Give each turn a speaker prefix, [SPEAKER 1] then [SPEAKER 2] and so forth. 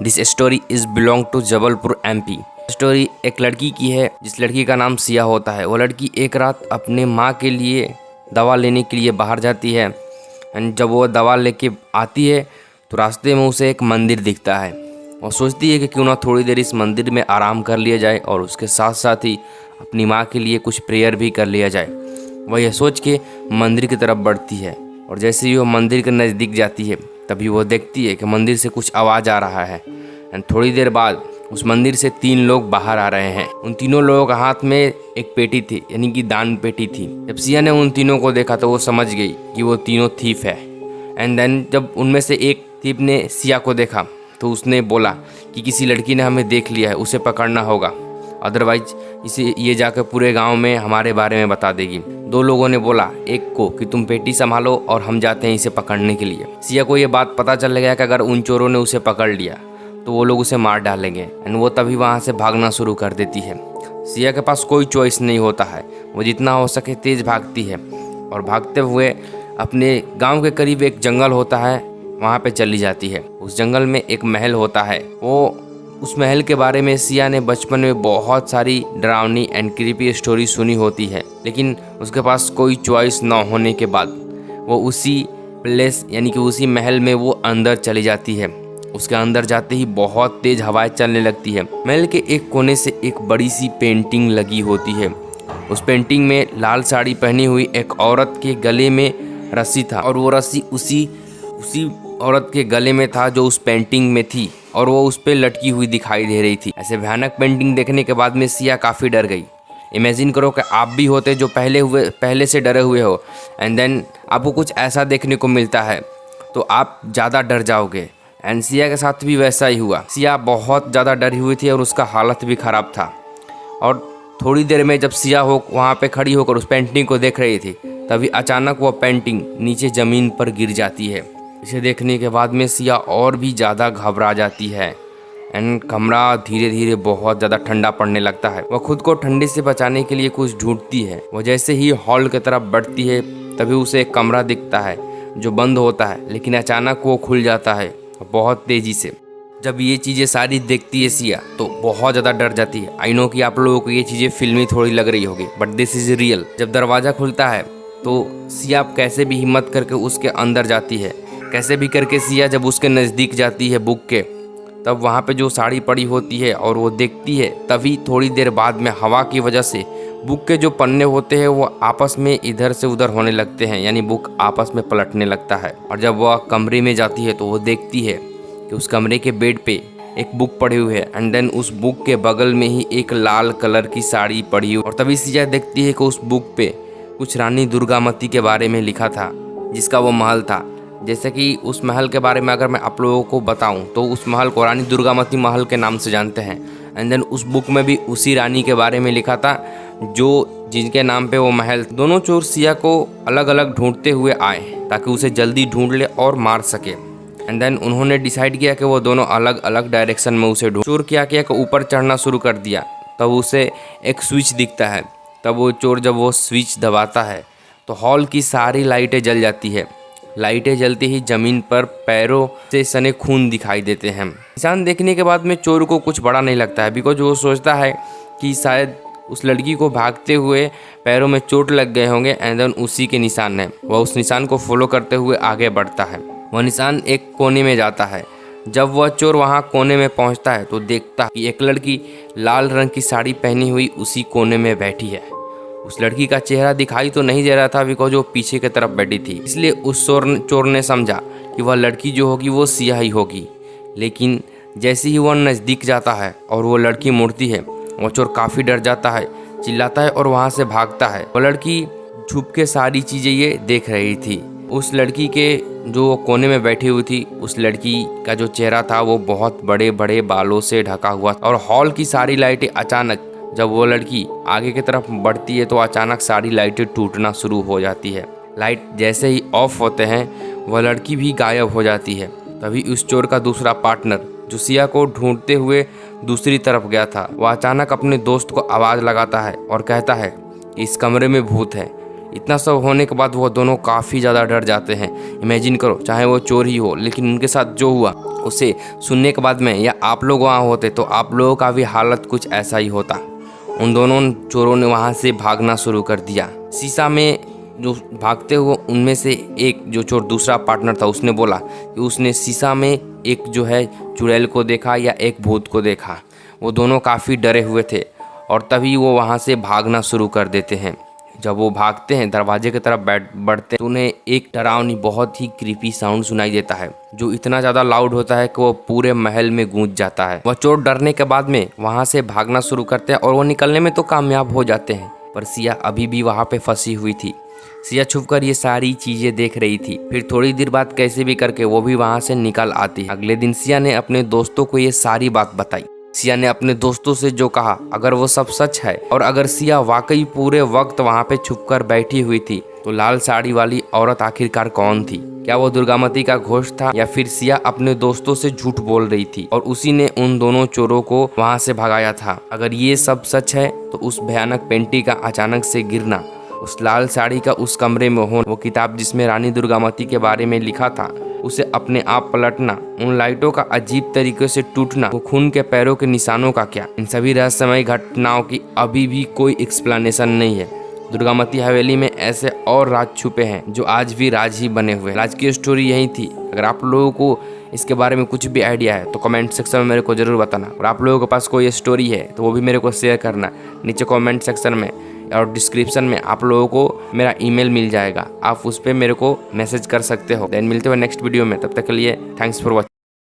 [SPEAKER 1] This story is belong to Jabalpur MP. Story एक लड़की की है जिस लड़की का नाम सिया होता है। वो लड़की एक रात अपने माँ के लिए दवा लेने के लिए बाहर जाती है एंड जब वो दवा लेके आती है तो रास्ते में उसे एक मंदिर दिखता है। वो सोचती है कि क्यों ना थोड़ी देर इस मंदिर में आराम कर लिया जाए और उसके साथ साथ ही अपनी माँ के लिए कुछ प्रेयर भी कर लिया जाए। वह यह सोच के मंदिर की तरफ बढ़ती है और जैसे ही वो मंदिर के नज़दीक जाती है तभी वो देखती है कि मंदिर से कुछ आवाज़ आ रहा है एंड थोड़ी देर बाद उस मंदिर से 3 लोग बाहर आ रहे हैं। उन तीनों लोगों के हाथ में एक पेटी थी, यानी कि दान पेटी थी। जब सिया ने उन तीनों को देखा तो वो समझ गई कि वो तीनों थीफ है। एंड देन जब उनमें से एक थीफ ने सिया को देखा तो उसने बोला कि किसी लड़की ने हमें देख लिया है, उसे पकड़ना होगा, अदरवाइज इसे ये जाकर पूरे गांव में हमारे बारे में बता देगी। 2 लोगों ने बोला एक को कि तुम पेटी संभालो और हम जाते हैं इसे पकड़ने के लिए। सिया को ये बात पता चल गया कि अगर उन चोरों ने उसे पकड़ लिया तो वो लोग उसे मार डालेंगे एंड वो तभी वहाँ से भागना शुरू कर देती है। सिया के पास कोई चॉइस नहीं होता है, वो जितना हो सके तेज़ भागती है और भागते हुए अपने गाँव के करीब एक जंगल होता है वहाँ पे चली जाती है। उस जंगल में एक महल होता है। उस महल के बारे में सिया ने बचपन में बहुत सारी डरावनी एंड क्रीपी स्टोरी सुनी होती है, लेकिन उसके पास कोई चॉइस ना होने के बाद वो उसी प्लेस यानी कि उसी महल में वो अंदर चली जाती है। उसके अंदर जाते ही बहुत तेज हवाएं चलने लगती है। महल के एक कोने से एक बड़ी सी पेंटिंग लगी होती है। उस पेंटिंग में लाल साड़ी पहनी हुई एक औरत के गले में रस्सी था और वो रस्सी उसी औरत के गले में था जो उस पेंटिंग में थी और वो उस पर लटकी हुई दिखाई दे रही थी। ऐसे भयानक पेंटिंग देखने के बाद में सिया काफ़ी डर गई। इमेजिन करो कि आप भी होते जो पहले से डरे हुए हो एंड देन आपको कुछ ऐसा देखने को मिलता है तो आप ज़्यादा डर जाओगे। एंड सिया के साथ भी वैसा ही हुआ। सिया बहुत ज़्यादा डरी हुई थी और उसका हालत भी ख़राब था। और थोड़ी देर में जब सिया वहाँ पे खड़ी होकर उस पेंटिंग को देख रही थी तभी अचानक वो पेंटिंग नीचे ज़मीन पर गिर जाती है। इसे देखने के बाद में सिया और भी ज़्यादा घबरा जाती है एंड कमरा धीरे धीरे बहुत ज़्यादा ठंडा पड़ने लगता है। वह खुद को ठंडे से बचाने के लिए कुछ ढूंढती है। वह जैसे ही हॉल की तरफ बढ़ती है तभी उसे एक कमरा दिखता है जो बंद होता है, लेकिन अचानक वो खुल जाता है बहुत तेज़ी से। जब ये चीज़ें सारी देखती है सिया तो बहुत ज़्यादा डर जाती है। आई नो कि आप लोगों को ये चीज़ें फिल्मी थोड़ी लग रही होगी बट दिस इज़ रियल। जब दरवाज़ा खुलता है तो सिया कैसे भी हिम्मत करके उसके अंदर जाती है। कैसे भी करके सिया जब उसके नज़दीक जाती है बुक के, तब वहाँ पे जो साड़ी पड़ी होती है और वो देखती है, तभी थोड़ी देर बाद में हवा की वजह से बुक के जो पन्ने होते हैं वो आपस में इधर से उधर होने लगते हैं, यानी बुक आपस में पलटने लगता है। और जब वह कमरे में जाती है तो वो देखती है कि उस कमरे के बेड पे एक बुक पड़ी हुई है एंड देन उस बुक के बगल में ही एक लाल कलर की साड़ी पड़ी हुई। और तभी सिया देखती है कि उस बुक पे कुछ रानी दुर्गामती के बारे में लिखा था, जिसका वो महल था। जैसे कि उस महल के बारे में अगर मैं आप लोगों को बताऊं तो उस महल को रानी दुर्गामती महल के नाम से जानते हैं। एंड देन उस बुक में भी उसी रानी के बारे में लिखा था जिनके नाम पे वो महल। दोनों चोर सिया को अलग अलग ढूंढते हुए आए ताकि उसे जल्दी ढूंढ ले और मार सके। एंड देन उन्होंने डिसाइड किया कि वो दोनों अलग अलग डायरेक्शन में उसे ढूंढ। चोर क्या किया कि ऊपर चढ़ना शुरू कर दिया। तब उसे एक स्विच दिखता है। तब वो चोर जब वो स्विच दबाता है तो हॉल की सारी लाइटें जल जाती है। लाइटें जलते ही जमीन पर पैरों से सने खून दिखाई देते हैं। निशान देखने के बाद में चोर को कुछ बड़ा नहीं लगता है, बिकॉज वो सोचता है कि शायद उस लड़की को भागते हुए पैरों में चोट लग गए होंगे एंड देन उसी के निशान है। वह उस निशान को फॉलो करते हुए आगे बढ़ता है। वह निशान एक कोने में जाता है। जब वह चोर वहाँ कोने में पहुँचता है तो देखता है कि एक लड़की लाल रंग की साड़ी पहनी हुई उसी कोने में बैठी है। उस लड़की का चेहरा दिखाई तो नहीं दे रहा था बिकॉज वो पीछे की तरफ बैठी थी, इसलिए उस चोर ने समझा कि वह लड़की जो होगी वो सिया ही होगी। लेकिन जैसे ही वह नज़दीक जाता है और वो लड़की मुड़ती है, वो चोर काफ़ी डर जाता है, चिल्लाता है और वहाँ से भागता है। वो लड़की छुप के सारी चीज़ें ये देख रही थी। उस लड़की के जो कोने में बैठी हुई थी, उस लड़की का जो चेहरा था वो बहुत बड़े बड़े बालों से ढका हुआ। और हॉल की सारी लाइटें अचानक जब वो लड़की आगे की तरफ बढ़ती है तो अचानक सारी लाइटें टूटना शुरू हो जाती है। लाइट जैसे ही ऑफ होते हैं वह लड़की भी गायब हो जाती है। तभी उस चोर का दूसरा पार्टनर जो सिया को ढूंढते हुए दूसरी तरफ गया था, वह अचानक अपने दोस्त को आवाज़ लगाता है और कहता है कि इस कमरे में भूत है, इतना सब होने के बाद वो दोनों काफ़ी ज़्यादा डर जाते हैं। इमेजिन करो, चाहे वो चोर ही हो, लेकिन उनके साथ जो हुआ उसे सुनने के बाद में, या आप लोग वहाँ होते तो आप लोगों का भी हालत कुछ ऐसा ही होता। उन दोनों चोरों ने वहाँ से भागना शुरू कर दिया। शीशा में जो भागते हुए उनमें से एक जो चोर दूसरा पार्टनर था, उसने बोला कि उसने शीशा में एक जो है चुड़ैल को देखा या एक भूत को देखा। वो दोनों काफ़ी डरे हुए थे और तभी वो वहाँ से भागना शुरू कर देते हैं। जब वो भागते हैं, दरवाजे की तरफ बढ़ते हैं, तो उन्हें एक डरावनी बहुत ही क्रीपी साउंड सुनाई देता है, जो इतना ज़्यादा लाउड होता है कि वो पूरे महल में गूंज जाता है। वह चोर डरने के बाद में वहाँ से भागना शुरू करते हैं और वो निकलने में तो कामयाब हो जाते हैं, पर सिया अभी भी वहाँ पे फंसी हुई थी। सिया छुपकर ये सारी चीजें देख रही थी। फिर थोड़ी देर बाद कैसे भी करके वो भी वहाँ से निकल आती है। अगले दिन सिया ने अपने दोस्तों को ये सारी बात बताई। सिया ने अपने दोस्तों से जो कहा, अगर वो सब सच है और अगर सिया वाकई पूरे वक्त वहाँ पे छुपकर बैठी हुई थी, तो लाल साड़ी वाली औरत आखिरकार कौन थी? क्या वो दुर्गामती का घोष था, या फिर सिया अपने दोस्तों से झूठ बोल रही थी और उसी ने उन दोनों चोरों को वहाँ से भगाया था? अगर ये सब सच है तो उस भयानक पेंटी का अचानक से गिरना, उस लाल साड़ी का उस कमरे में होना, वो किताब जिसमें रानी दुर्गामती के बारे में लिखा था उसे अपने आप पलटना, उन लाइटों का अजीब तरीके से टूटना, वो खून के पैरों के निशानों का क्या? इन सभी रहस्यमय घटनाओं की अभी भी कोई एक्सप्लेनेशन नहीं है। दुर्गामती हवेली में ऐसे और राज छुपे हैं जो आज भी राज ही बने हुए हैं। आज की स्टोरी यही थी। अगर आप लोगों को इसके बारे में कुछ भी आइडिया है तो कमेंट सेक्शन में मेरे को ज़रूर बताना, और आप लोगों के पास कोई स्टोरी है तो वो भी मेरे को शेयर करना नीचे कमेंट सेक्शन में, और डिस्क्रिप्शन में आप लोगों को मेरा ईमेल मिल जाएगा, आप उस पर मेरे को मैसेज कर सकते हो। देन मिलते हुए नेक्स्ट वीडियो में, तब तक के लिए थैंक्स फॉर वॉचिंग।